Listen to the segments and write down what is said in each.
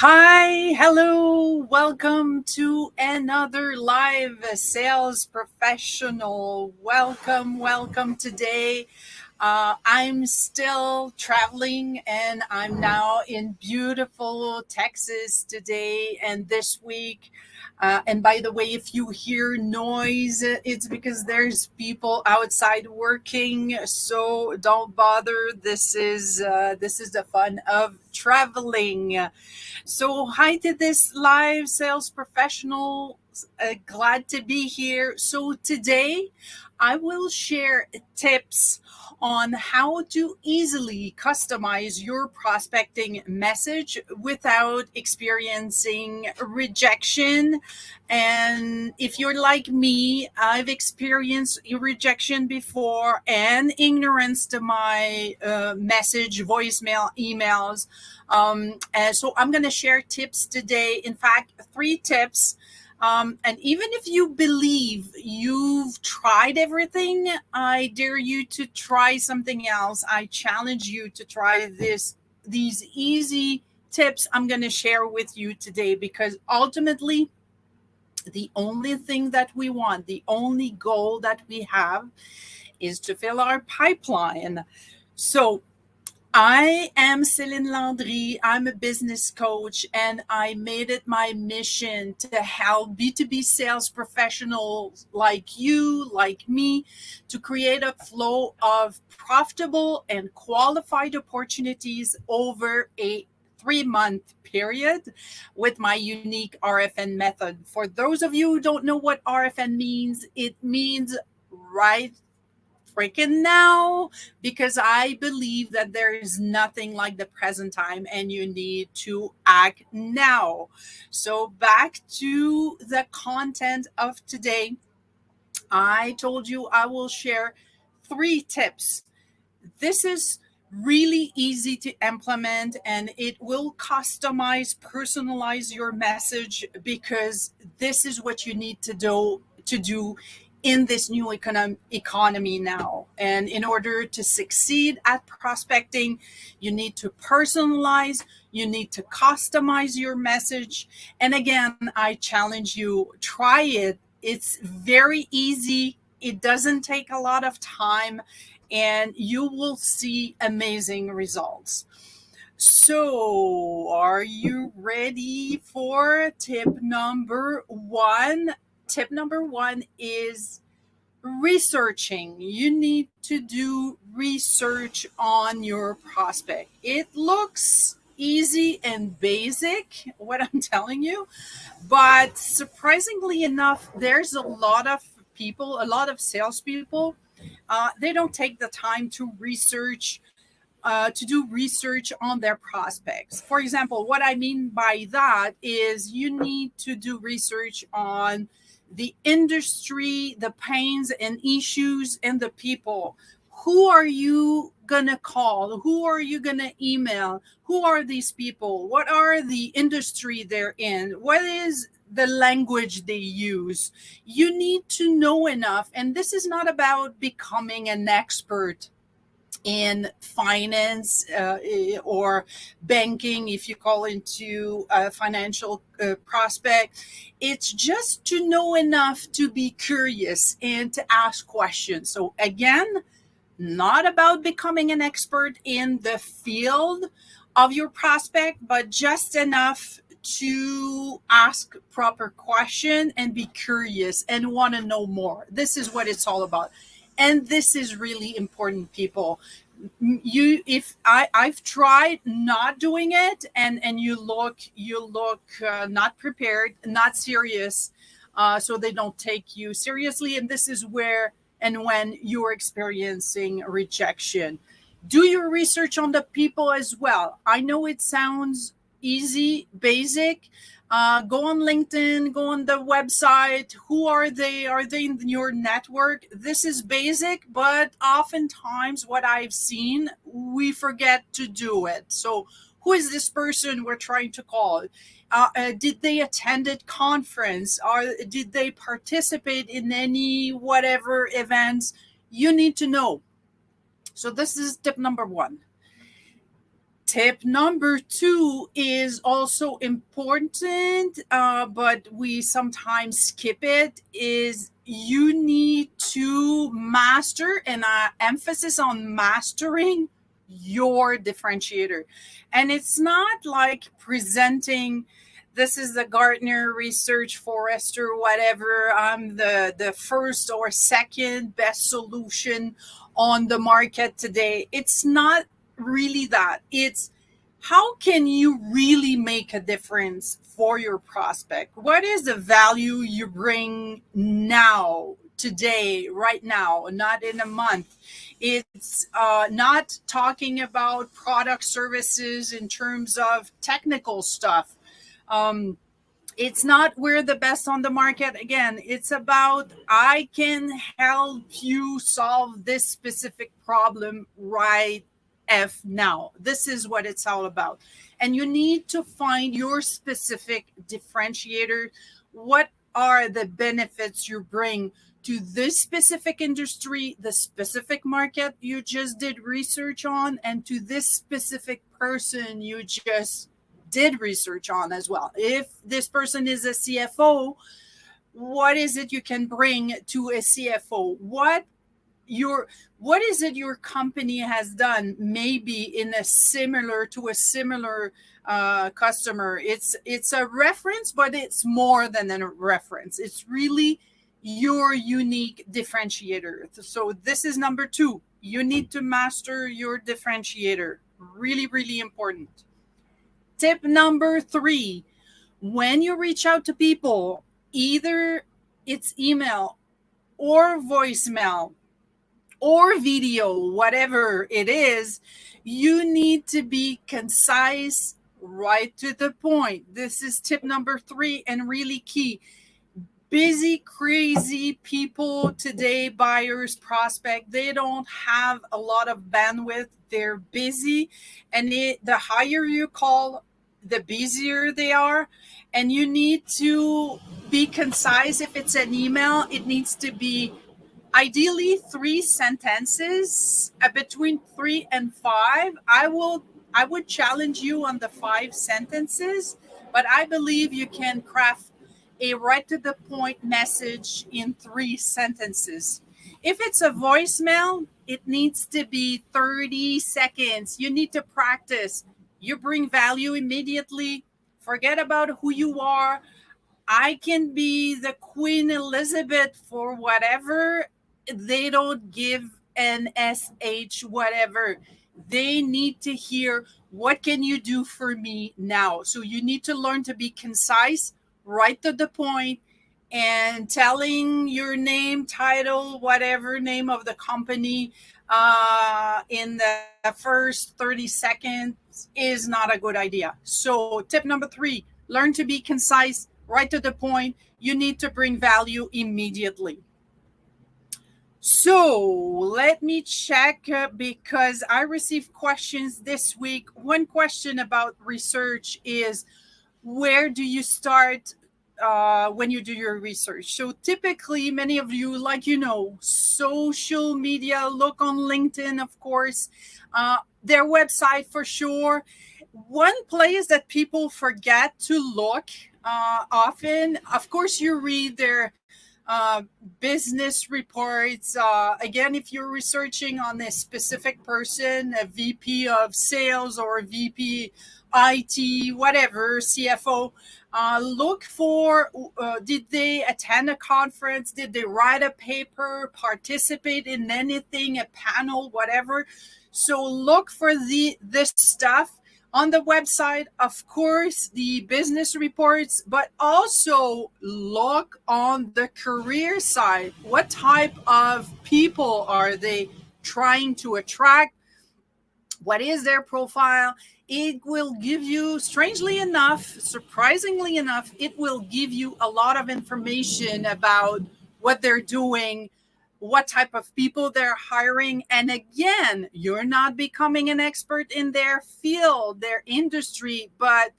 Hi, hello, welcome to another live sales professional. Welcome today. I'm still traveling and I'm now in beautiful Texas today and this week. And by the way, if you hear noise, it's because there's people outside working. So don't bother. This is the fun of traveling. So, hi to this live sales professional. Glad to be here. So, today I will share tips on how to easily customize your prospecting message without experiencing rejection. And if you're like me, I've experienced rejection before and ignorance to my message, voicemail, emails. So I'm going to share tips today. In fact, 3 tips. And even if you believe you've tried everything, I dare you to try something else. I challenge you to try these easy tips I'm going to share with you today, because ultimately the only thing that we want, the only goal that we have is to fill our pipeline. So I am Celine Landry. I'm a business coach, and I made it my mission to help B2B sales professionals like you, like me, to create a flow of profitable and qualified opportunities over a 3-month period with my unique RFN method. For those of you who don't know what RFN means, it means right freaking now, because I believe that there is nothing like the present time and you need to act now. So, back to the content of today. I told you I will share 3 tips. This is really easy to implement and it will customize, personalize your message, because this is what you need to do in this new economy now. And in order to succeed at prospecting, you need to personalize, you need to customize your message. And again, I challenge you, try it. It's very easy. It doesn't take a lot of time and you will see amazing results. So, are you ready for tip number 1? Tip number 1 is researching. You need to do research on your prospect. It looks easy and basic, what I'm telling you, but surprisingly enough, there's a lot of people, a lot of salespeople, they don't take the time to do research on their prospects. For example, what I mean by that is you need to do research on the industry, the pains and issues, and the people. Who are you going to call? Who are you going to email? Who are these people? What are the industry they're in? What is the language they use? You need to know enough. And this is not about becoming an expert in finance or banking, if you call into a financial prospect. It's just to know enough to be curious and to ask questions. So again, not about becoming an expert in the field of your prospect, but just enough to ask proper question and be curious and want to know more. This is what it's all about. And this is really important, people. I've tried not doing it, and you look not prepared, not serious, so they don't take you seriously, and this is where and when you're experiencing rejection. Do your research on the people as well. I know it sounds easy, basic. Go on LinkedIn, go on the website. Who are they? Are they in your network? This is basic, but oftentimes what I've seen, we forget to do it. So, who is this person we're trying to call? Did they attend a conference? Or did they participate in any whatever events? You need to know. So, this is tip number 1. Tip number two is also important, but we sometimes skip it, is you need to master, and emphasis on mastering your differentiator. And it's not like presenting, this is the Gartner research Forrester, whatever, I'm the first or second best solution on the market today. It's not really that. It's how can you really make a difference for your prospect? What is the value you bring now, today, right now, not in a month? It's not talking about product services in terms of technical stuff. Um, it's not we're the best on the market. Again, it's about I can help you solve this specific problem right f now. This is what it's all about. And you need to find your specific differentiator. What are the benefits you bring to this specific industry, the specific market you just did research on, and to this specific person you just did research on as well. If this person is a CFO, what is it you can bring to a CFO? What is it your company has done maybe in a similar customer? It's a reference, but it's more than a reference. It's really your unique differentiator. So this is number two. You need to master your differentiator. Really, really important. Tip number three, when you reach out to people, either it's email or voicemail or video, whatever it is, you need to be concise, right to the point. This is tip number three and really key. Busy, crazy people today, buyers, prospect, they don't have a lot of bandwidth. They're busy, and the higher you call, the busier they are. And you need to be concise. If it's an email, it needs to be ideally 3 sentences, between 3 and 5. I would challenge you on the 5 sentences, but I believe you can craft a right to the point message in 3 sentences. If it's a voicemail, it needs to be 30 seconds. You need to practice. You bring value immediately. Forget about who you are. I can be the Queen Elizabeth for whatever. They don't give an SH whatever. They need to hear, what can you do for me now? So you need to learn to be concise, right to the point, and telling your name, title, whatever name of the company in the first 30 seconds is not a good idea. So tip number three, learn to be concise, right to the point. You need to bring value immediately. So let me check because I received questions this week. One question about research is, where do you start when you do your research? So typically, many of you, like, social media, look on LinkedIn, of course, their website for sure. One place that people forget to look often, of course, you read their business reports. Again, if you're researching on a specific person, a VP of sales or a VP IT, whatever, CFO, look for did they attend a conference? Did they write a paper, participate in anything, a panel, whatever? So look for this stuff on the website, of course, the business reports, but also look on the career side. What type of people are they trying to attract? What is their profile? It will give you, strangely enough, surprisingly enough, it will give you a lot of information about what they're doing, what type of people they're hiring. And again, you're not becoming an expert in their field, their industry, but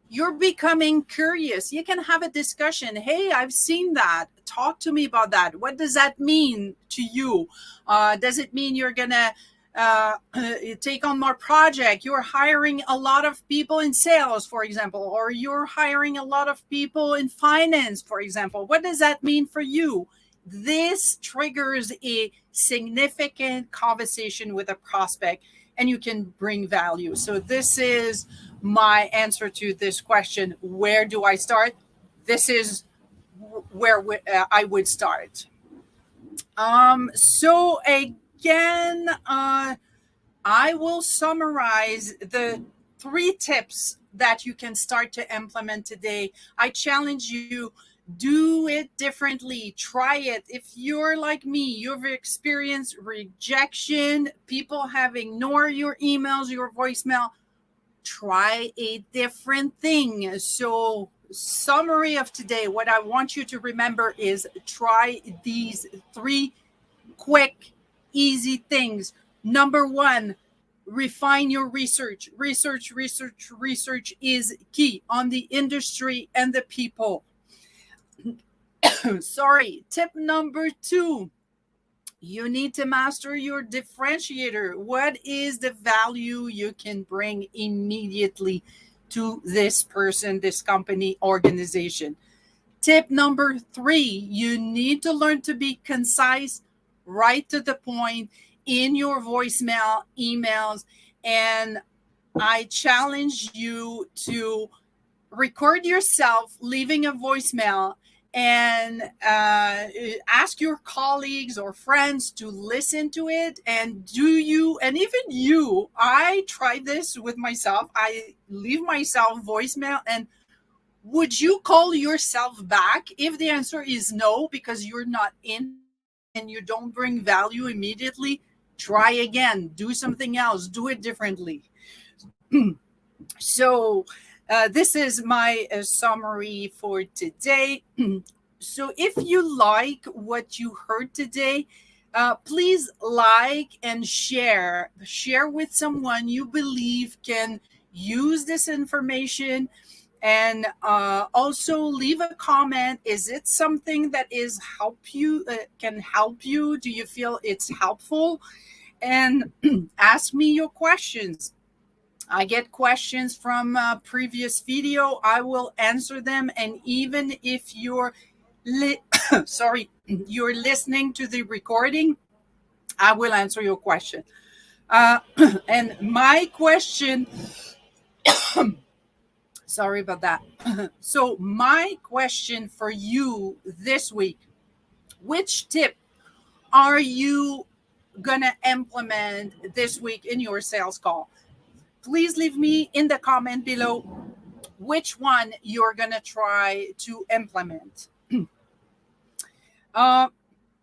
you're becoming curious. You can have a discussion. Hey, I've seen that. Talk to me about that. What does that mean to you? Does it mean you're going to take on more project. You're hiring a lot of people in sales, for example, or you're hiring a lot of people in finance, for example. What does that mean for you? This triggers a significant conversation with a prospect, and you can bring value. So this is my answer to this question. Where do I start? This is where I would start. So again, I will summarize the 3 tips that you can start to implement today. I challenge you, do it differently. Try it. If you're like me, you've experienced rejection, people have ignored your emails, your voicemail, try a different thing. So, summary of today, what I want you to remember is try these 3 quick, easy things. Number 1, refine your research. Research is key on the industry and the people. Sorry. Tip number 2, you need to master your differentiator. What is the value you can bring immediately to this person, this company, organization? Tip number 3, you need to learn to be concise, right to the point in your voicemail, emails, and I challenge you to record yourself leaving a voicemail and ask your colleagues or friends to listen to it. And and even you, I tried this with myself. I leave myself voicemail, and would you call yourself back? If the answer is no, because you're not interested and you don't bring value immediately, try again, do something else, do it differently. So, this is my summary for today. So, if you like what you heard today, please like and share. Share with someone you believe can use this information, and also leave a comment. Is it something that is can help you? Do you feel it's helpful? And ask me your questions. I get questions from previous video. I will answer them. And even if sorry, you're listening to the recording, I will answer your question. Uh, and my question, sorry about that. So my question for you this week, which tip are you gonna implement this week in your sales call? Please leave me in the comment below which one you're gonna try to implement. uh,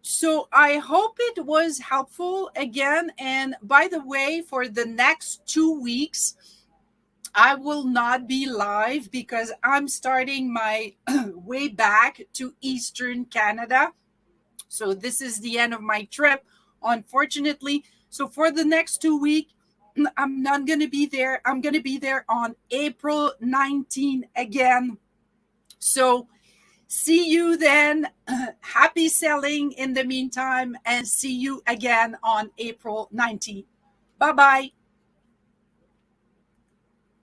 so I hope it was helpful again. And by the way, for the next 2 weeks, I will not be live because I'm starting my way back to Eastern Canada. So this is the end of my trip, unfortunately. So for the next 2 weeks, I'm not going to be there. I'm going to be there on April 19 again. So see you then. Happy selling in the meantime, and see you again on April 19. Bye bye.